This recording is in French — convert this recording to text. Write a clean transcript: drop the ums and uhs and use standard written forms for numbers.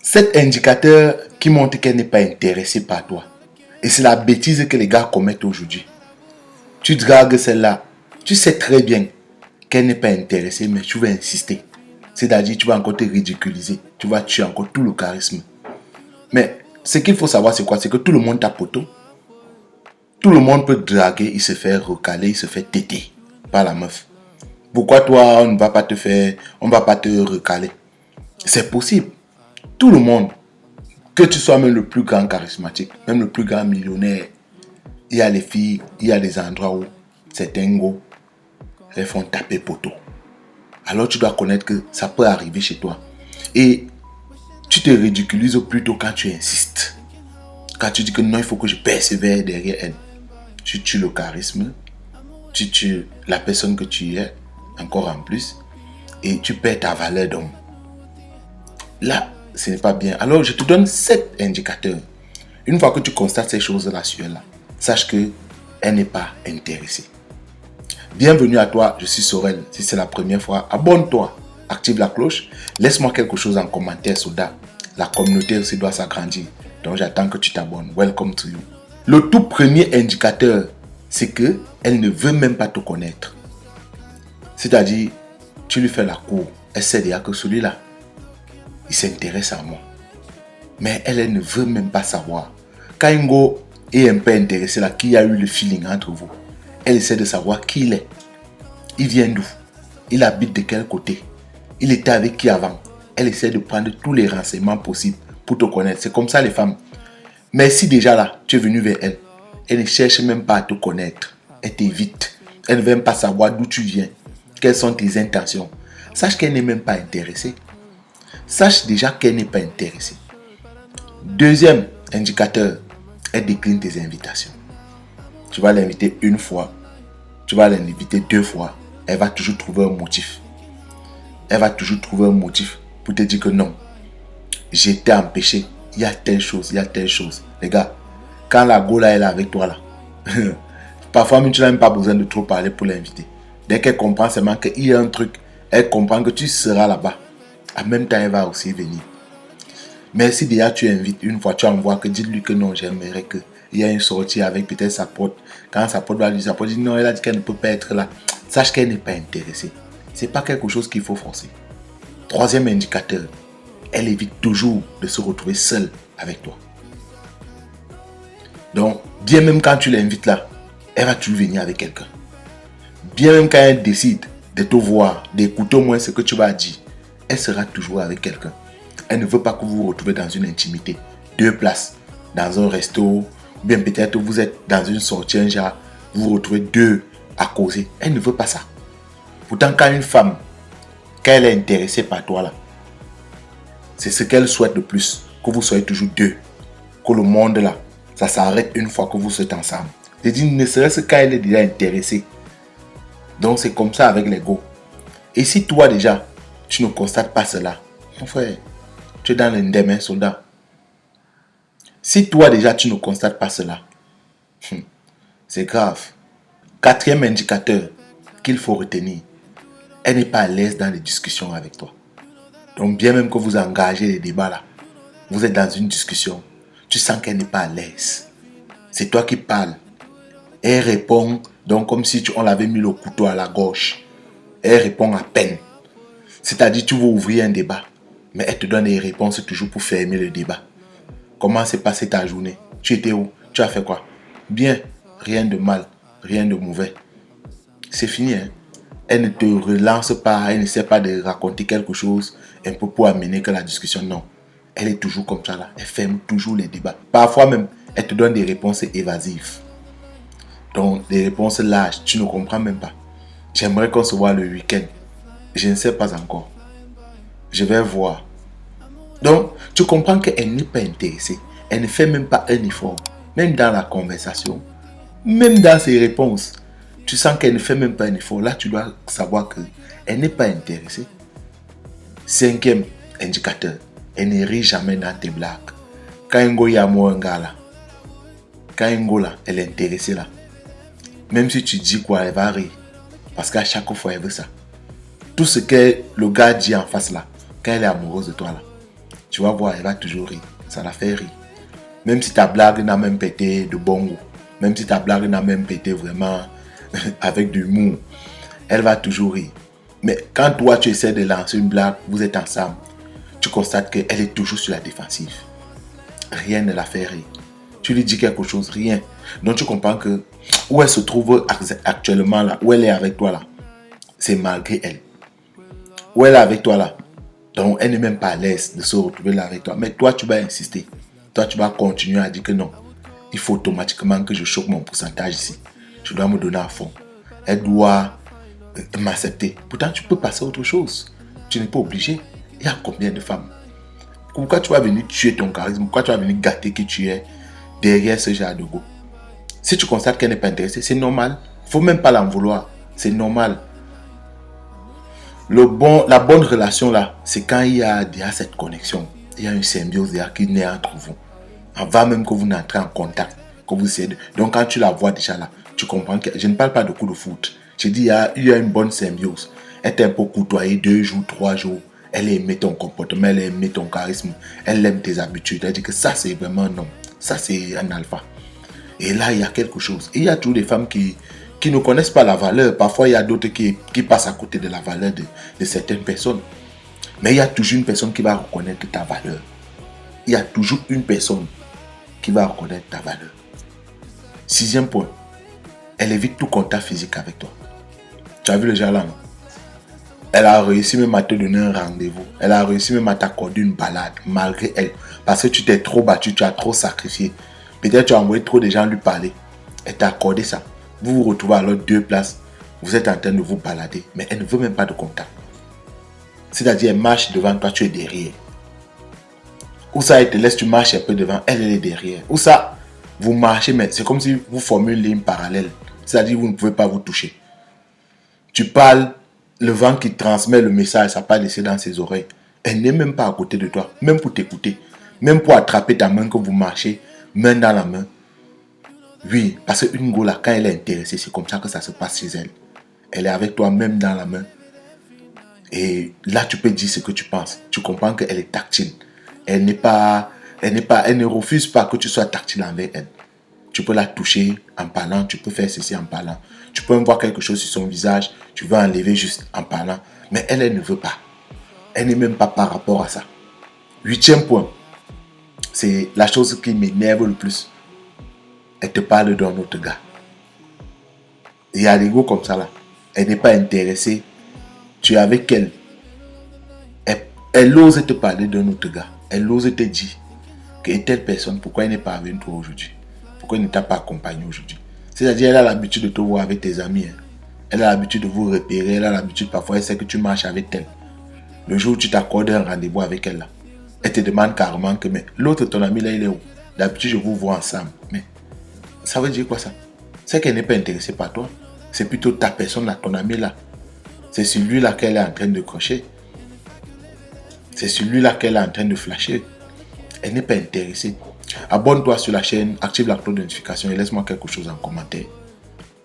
Cet indicateur qui montre qu'elle n'est pas intéressée par toi. Et c'est la bêtise que les gars commettent aujourd'hui. Tu dragues celle-là. Tu sais très bien qu'elle n'est pas intéressée, mais tu vas insister. C'est-à-dire, tu vas encore te ridiculiser. Tu vas tuer encore tout le charisme. Mais ce qu'il faut savoir, c'est quoi? C'est que tout le monde t'a poteau. Tout le monde peut draguer, il se fait recaler, il se fait téter par la meuf. Pourquoi toi, on ne va pas te faire, on ne va pas te recaler? C'est possible. Tout le monde, que tu sois même le plus grand charismatique, même le plus grand millionnaire, il y a les filles, il y a des endroits où certains go, elles font taper poteau. Alors tu dois connaître que ça peut arriver chez toi. Et tu te ridiculises plutôt quand tu insistes. Quand tu dis que non, il faut que je persévère derrière elle. Tu tues le charisme, tu tues la personne que tu es, encore en plus, et tu perds ta valeur d'homme. Là, ce n'est pas bien. Alors, je te donne 7 indicateurs. Une fois que tu constates ces choses-là sur elle, sache qu'elle n'est pas intéressée. Bienvenue à toi, je suis Sorel. Si c'est la première fois, abonne-toi, active la cloche, laisse-moi quelque chose en commentaire, Soda. La communauté aussi doit s'agrandir. Donc, j'attends que tu t'abonnes. Welcome to you. Le tout premier indicateur, c'est qu'elle ne veut même pas te connaître. C'est-à-dire, tu lui fais la cour. Elle sait déjà que celui-là, il s'intéresse à moi. Mais elle ne veut même pas savoir. Quand Ingo est un peu intéressé là, qui a eu le feeling entre vous, elle essaie de savoir qui il est. Il vient d'où? Il habite de quel côté? Il était avec qui avant? Elle essaie de prendre tous les renseignements possibles pour te connaître. C'est comme ça les femmes. Mais si déjà là, tu es venu vers elle, elle ne cherche même pas à te connaître. Elle t'évite. Elle ne veut même pas savoir d'où tu viens. Quelles sont tes intentions. Sache qu'elle n'est même pas intéressée. Sache déjà qu'elle n'est pas intéressée. Deuxième indicateur, elle décline tes invitations. Tu vas l'inviter une fois. Tu vas l'inviter 2 fois. Elle va toujours trouver un motif. Elle va toujours trouver un motif pour te dire que non. J'étais empêché. Il y a telle chose, il y a telle chose. Les gars, quand la go là, elle est avec toi là, parfois même tu n'as même pas besoin de trop parler pour l'inviter. Dès qu'elle comprend seulement qu'il y a un truc, elle comprend que tu seras là-bas. En même temps, elle va aussi venir. Mais si déjà tu invites une fois, tu envoies que dis-lui que non, j'aimerais qu'il y ait une sortie avec peut-être sa pote. Quand sa pote va lui dire, sa pote dit non, elle a dit qu'elle ne peut pas être là. Sache qu'elle n'est pas intéressée. Ce n'est pas quelque chose qu'il faut forcer. Troisième indicateur, elle évite toujours de se retrouver seule avec toi. Donc, bien même quand tu l'invites là, elle va toujours venir avec quelqu'un. Bien même quand elle décide de te voir, d'écouter au moins ce que tu vas dire, elle sera toujours avec quelqu'un. Elle ne veut pas que vous vous retrouvez dans une intimité. 2 places, dans un resto, ou bien peut-être vous êtes dans une sortie, un genre, vous vous retrouvez 2 à causer. Elle ne veut pas ça. Pourtant, quand une femme, quand elle est intéressée par toi là, c'est ce qu'elle souhaite le plus, que vous soyez toujours 2. Que le monde là, ça s'arrête une fois que vous êtes ensemble. Je dis, ne serait-ce quand elle est déjà intéressée. Donc c'est comme ça avec les go. Et si toi déjà, tu ne constates pas cela, mon frère, tu es dans l'indemne, soldat. Si toi déjà, tu ne constates pas cela, c'est grave. 4e indicateur qu'il faut retenir, elle n'est pas à l'aise dans les discussions avec toi. Donc bien même que vous engagez les débats là, vous êtes dans une discussion, tu sens qu'elle n'est pas à l'aise. C'est toi qui parles. Elle répond donc comme si on l'avait mis le couteau à la gorge. Elle répond à peine. C'est-à-dire tu veux ouvrir un débat, mais elle te donne des réponses toujours pour fermer le débat. Comment s'est passée ta journée? Tu étais où? Tu as fait quoi? Bien, rien de mal, rien de mauvais. C'est fini, hein? Elle ne te relance pas, elle ne sait pas de raconter quelque chose un peu pour amener que la discussion, non. Elle est toujours comme ça là, elle ferme toujours les débats. Parfois même, elle te donne des réponses évasives. Donc, des réponses lâches, tu ne comprends même pas. J'aimerais qu'on se voit le week-end. Je ne sais pas encore. Je vais voir. Donc, tu comprends qu'elle n'est pas intéressée. Elle ne fait même pas un effort. Même dans la conversation, même dans ses réponses. Tu sens qu'elle ne fait même pas un effort. Là, tu dois savoir qu'elle n'est pas intéressée. 5e indicateur, elle ne rit jamais dans tes blagues. Quand Ingo y a moi un gars là, quand Ingo là, elle est intéressée là. Même si tu dis quoi, elle va rire. Parce qu'à chaque fois, elle veut ça. Tout ce que le gars dit en face là, quand elle est amoureuse de toi là, tu vas voir, elle va toujours rire. Ça la fait rire. Même si ta blague n'a même pas été de bon goût, même si ta blague n'a même pas été vraiment avec de l'humour, elle va toujours rire. Mais quand toi, tu essaies de lancer une blague, vous êtes ensemble, tu constates qu'elle est toujours sur la défensive. Rien ne la fait rire. Tu lui dis quelque chose, rien. Donc tu comprends que où elle se trouve actuellement là, où elle est avec toi là, c'est malgré elle. Où elle est avec toi là, donc elle n'est même pas à l'aise de se retrouver là avec toi. Mais toi, tu vas insister. Toi, tu vas continuer à dire que non. Il faut automatiquement que je choque mon pourcentage ici. Je dois me donner à fond. Elle doit m'accepter. Pourtant, tu peux passer à autre chose. Tu n'es pas obligé. Il y a combien de femmes? Pourquoi tu vas venir tuer ton charisme? Pourquoi tu vas venir gâter qui tu es derrière ce genre de go? Si tu constates qu'elle n'est pas intéressée, c'est normal. Il ne faut même pas l'en vouloir. C'est normal. La bonne relation là, c'est quand il y a déjà cette connexion. Il y a une symbiose déjà qui naît entre vous. Avant même que vous n'entrez en contact. Que vous essayez de... Donc quand tu la vois déjà là, tu comprends que... Je ne parle pas de coup de foot. Je dis il y a une bonne symbiose. Elle est un peu côtoyée 2 jours, 3 jours. Elle aime ton comportement, elle aime ton charisme. Elle aime tes habitudes. Elle dit que ça c'est vraiment un homme. Ça c'est un alpha. Et là il y a quelque chose. Et il y a toujours des femmes qui ne connaissent pas la valeur. Parfois, il y a d'autres qui passent à côté de la valeur de certaines personnes. Mais il y a toujours une personne qui va reconnaître ta valeur. Il y a toujours une personne qui va reconnaître ta valeur. 6e point, elle évite tout contact physique avec toi. Tu as vu le genre là, non? Elle a réussi même à te donner un rendez-vous. Elle a réussi même à t'accorder une balade, malgré elle. Parce que tu t'es trop battu, tu as trop sacrifié. Peut-être tu as envoyé trop de gens lui parler. Elle t'a accordé ça. Vous vous retrouvez alors 2 places. Vous êtes en train de vous balader. Mais elle ne veut même pas de contact. C'est-à-dire, elle marche devant toi, tu es derrière. Ou ça, elle te laisse, tu marches un peu devant, elle est derrière. Ou ça, vous marchez, mais c'est comme si vous formez une ligne parallèle. C'est-à-dire, vous ne pouvez pas vous toucher. Tu parles, le vent qui transmet le message, ça part laisser dans ses oreilles. Elle n'est même pas à côté de toi, même pour t'écouter. Même pour attraper ta main que vous marchez, main dans la main. Oui, parce qu'une go là, quand elle est intéressée, c'est comme ça que ça se passe chez elle. Elle est avec toi même dans la main. Et là, tu peux dire ce que tu penses. Tu comprends qu'elle est tactile. Elle ne refuse pas que tu sois tactile avec elle. Tu peux la toucher en parlant, tu peux faire ceci en parlant. Tu peux voir quelque chose sur son visage, tu veux enlever juste en parlant. Mais elle ne veut pas. Elle n'est même pas par rapport à ça. 8e point, c'est la chose qui m'énerve le plus. Elle te parle d'un autre gars. Il y a des gars comme ça là. Elle n'est pas intéressée. Tu es avec elle. Elle ose te parler d'un autre gars. Elle ose te dire que telle personne, pourquoi elle n'est pas avec toi aujourd'hui? Pourquoi elle ne t'a pas accompagné aujourd'hui? C'est-à-dire, elle a l'habitude de te voir avec tes amis. Hein. Elle a l'habitude de vous repérer. Elle a l'habitude, parfois, elle sait que tu marches avec elle. Le jour où tu t'accordes un rendez-vous avec elle, là, elle te demande carrément que, mais l'autre, ton ami, là, il est où? D'habitude, je vous vois ensemble. Mais ça veut dire quoi ça? C'est qu'elle n'est pas intéressée par toi. C'est plutôt ta personne, là, ton ami, là. C'est celui-là qu'elle est en train de crocher. C'est celui-là qu'elle est en train de flasher. Elle n'est pas intéressée. Abonne-toi sur la chaîne, active la cloche de notification et laisse-moi quelque chose en commentaire.